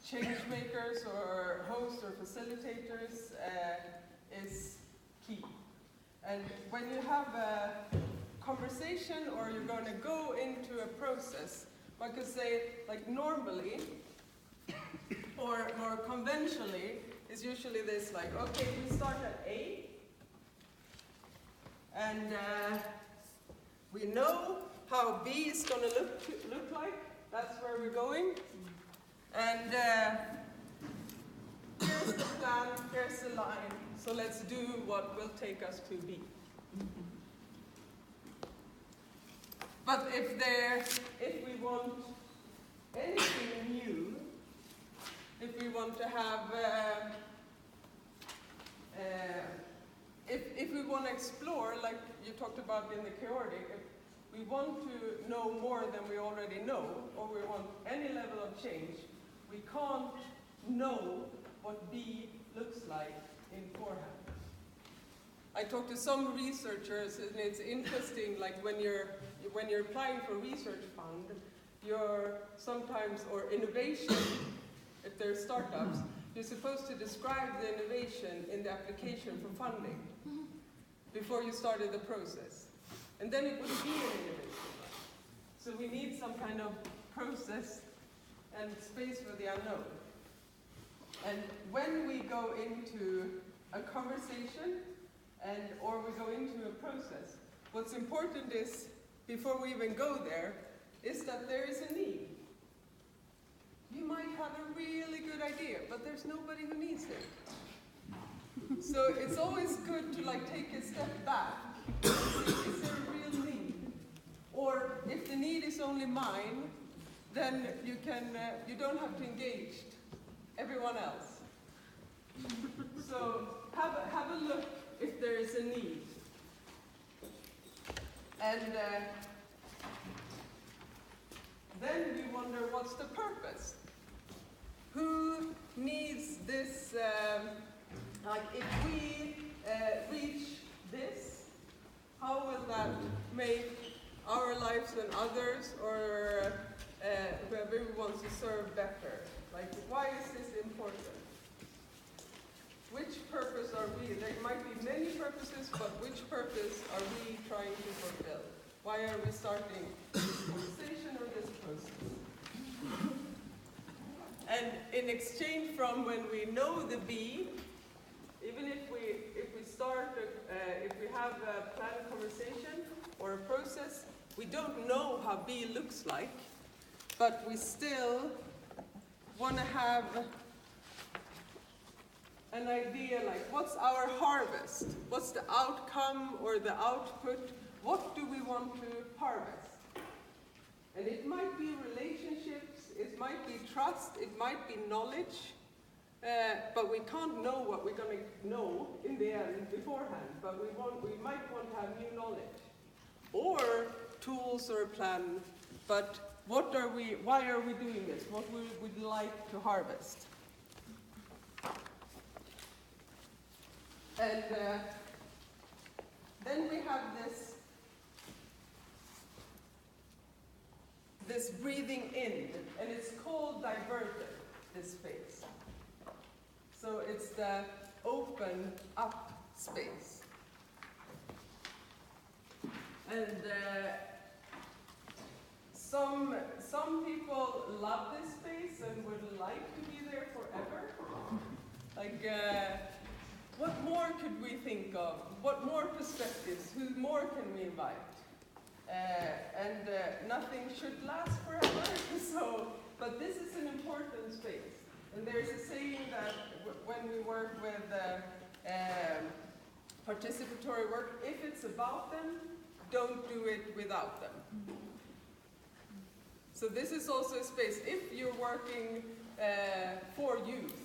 change makers or hosts or facilitators is key. And when you have a conversation or you're going to go into a process, one could say, like normally, or more conventionally, is usually this, like, okay, we start at A, and we know how B is going to look like. That's where we're going. And here's the plan, here's the line. So let's do what will take us to B. But if we want anything new, if we want to have, if we want to explore, like you talked about in the chaotic, if we want to know more than we already know, or we want any level of change, we can't know what B looks like in forehand. I talked to some researchers, and it's interesting, like when you're applying for a research fund, you're sometimes, or innovation, if there's startups, you're supposed to describe the innovation in the application for funding before you started the process. And then it would be an innovation. So we need some kind of process and space for the unknown. And when we go into a conversation, or we go into a process, what's important is, before we even go there, is that there is a need. You might have a really good idea, but there's nobody who needs it. So it's always good to take a step back and see, is there a real need? Or if the need is only mine, then you don't have to engage everyone else. So have a look if there is a need. And then we wonder, what's the purpose? Who needs this, if we reach this, how will that make our lives and others, or whoever we want to serve better? Why is this important? Which purpose are we? There might be many purposes, but which purpose are we trying to fulfill? Why are we starting this conversation or this process? And in exchange from when we know the B, even if we start, if we have a planned conversation or a process, we don't know how B looks like, but we still want to have an idea, what's our harvest? What's the outcome or the output? What do we want to harvest? And it might be relationships, it might be trust, it might be knowledge, but we can't know what we're going to know in the end beforehand, but we might want to have new knowledge. Or tools or a plan, but why are we doing this? What we would like to harvest? And then we have this breathing in, and it's called divergent, this space. So it's the open up space. And some people love this space and would like to be there forever. What more could we think of? What more perspectives? Who more can we invite? And nothing should last forever. But this is an important space. And there's a saying that when we work with participatory work, if it's about them, don't do it without them. So this is also a space, if you're working for youth,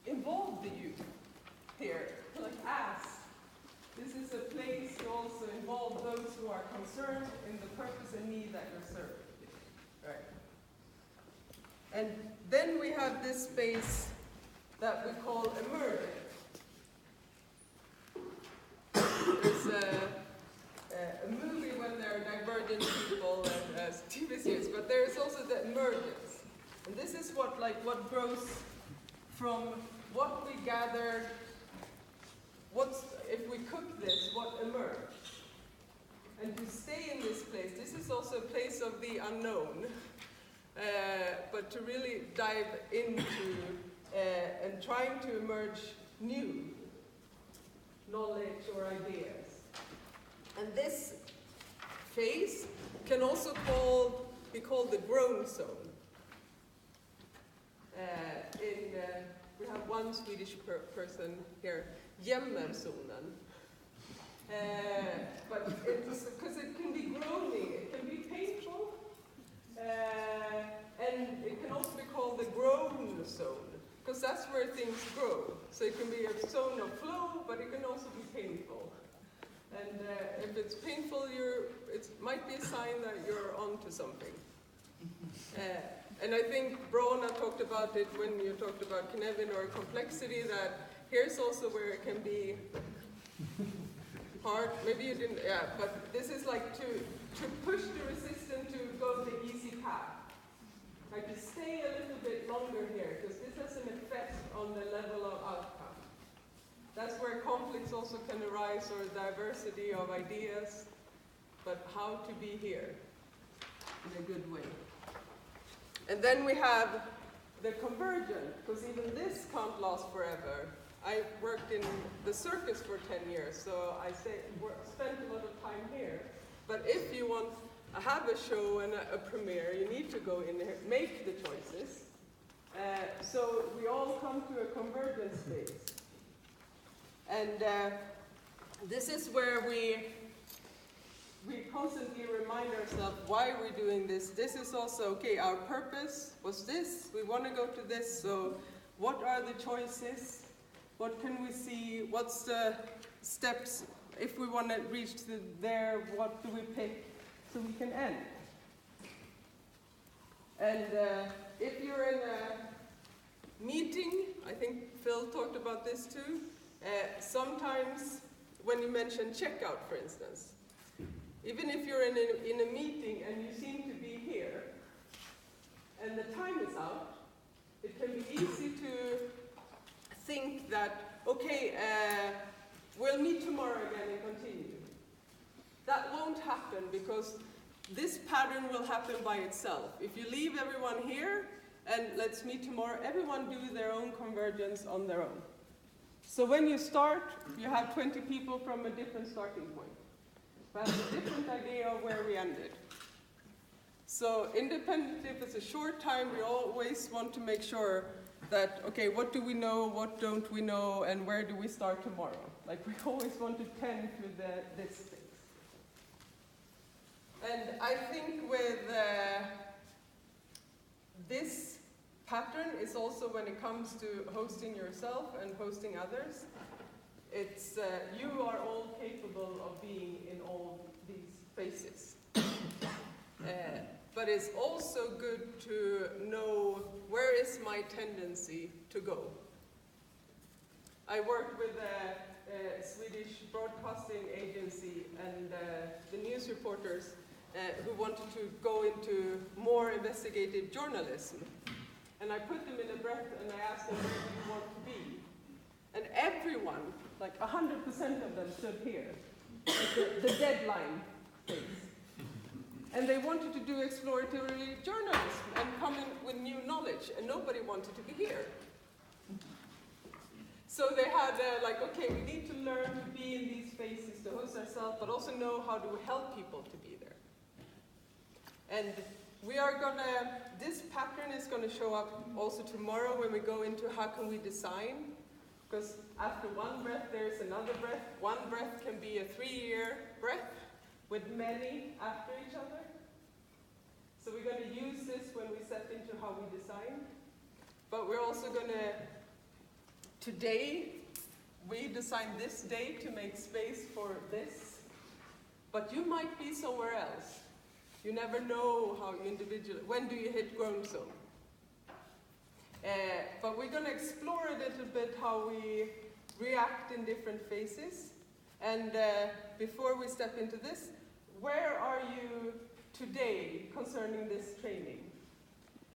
involve the youth here. Ask. This is a place to also involve those who are concerned in the purpose and need that you're serving. Right. And then we have this space that we call emergence. There's a movie when there are divergent people and TV series, but there is also the emergence. And this is what grows from what we gathered, if we cook this, what emerged. And to stay in this place, this is also a place of the unknown, but to really dive into and trying to emerge new knowledge or ideas. And this phase can also be called the grown zone. We have one Swedish person here, Jämmerzonen. But it's because it can be groaning, it can be painful, and it can also be called the grown zone, because that's where things grow. So it can be a zone of flow, but it can also be painful. And if it's painful, it might be a sign that you're onto something. And I think Brona talked about it when you talked about Knevin or complexity, that here's also where it can be hard. Maybe you didn't, yeah, but this is like to push the resistance to go the easy path. Like to stay a little bit longer here, because this has an effect on the level of outcome. That's where conflicts also can arise, or diversity of ideas, but how to be here in a good way. And then we have the convergent, because even this can't last forever. I worked in the circus for 10 years, so I spent a lot of time here. But if you want to have a show and a premiere, you need to go in here, make the choices. So we all come to a convergence phase. And this is where we constantly remind ourselves why we're doing this. This is also, okay, our purpose was this, we want to go to this, so what are the choices? What can we see? What's the steps? If we want to reach to there, what do we pick so we can end? And if you're in a meeting, I think Phil talked about this too, sometimes when you mention checkout, for instance, even if you're in a meeting and you seem to be here, and the time is out, it can be easy to think that, okay, we'll meet tomorrow again and continue. That won't happen, because this pattern will happen by itself. If you leave everyone here and let's meet tomorrow, everyone do their own convergence on their own. So when you start, you have 20 people from a different starting point. But have a different idea of where we ended. So independent, if it's a short time, we always want to make sure that, okay, what do we know, what don't we know, and where do we start tomorrow? Like, we always want to tend to this thing. And I think with this pattern is also when it comes to hosting yourself and hosting others, it's, you are all capable of being in all these spaces. But it's also good to know, where is my tendency to go? I worked with a Swedish broadcasting agency and the news reporters who wanted to go into more investigative journalism. And I put them in a breath and I asked them, where do you want to be? And everyone, like 100% of them, stood here, like the deadline phase. And they wanted to do exploratory journalism and come in with new knowledge, and nobody wanted to be here. So they had like, okay, we need to learn to be in these spaces to host ourselves, but also know how to help people to be there. And we are gonna, this pattern is gonna show up also tomorrow when we go into how can we design. Because after one breath, there's another breath. One breath can be a 3-year breath with many after each other. So we're going to use this when we step into how we design. But we're also going to, today, we designed this day to make space for this. But you might be somewhere else. You never know how you individually, when do you hit grown zone? But we're going to explore a little bit how we react in different phases. And before we step into this, where are you today concerning this training?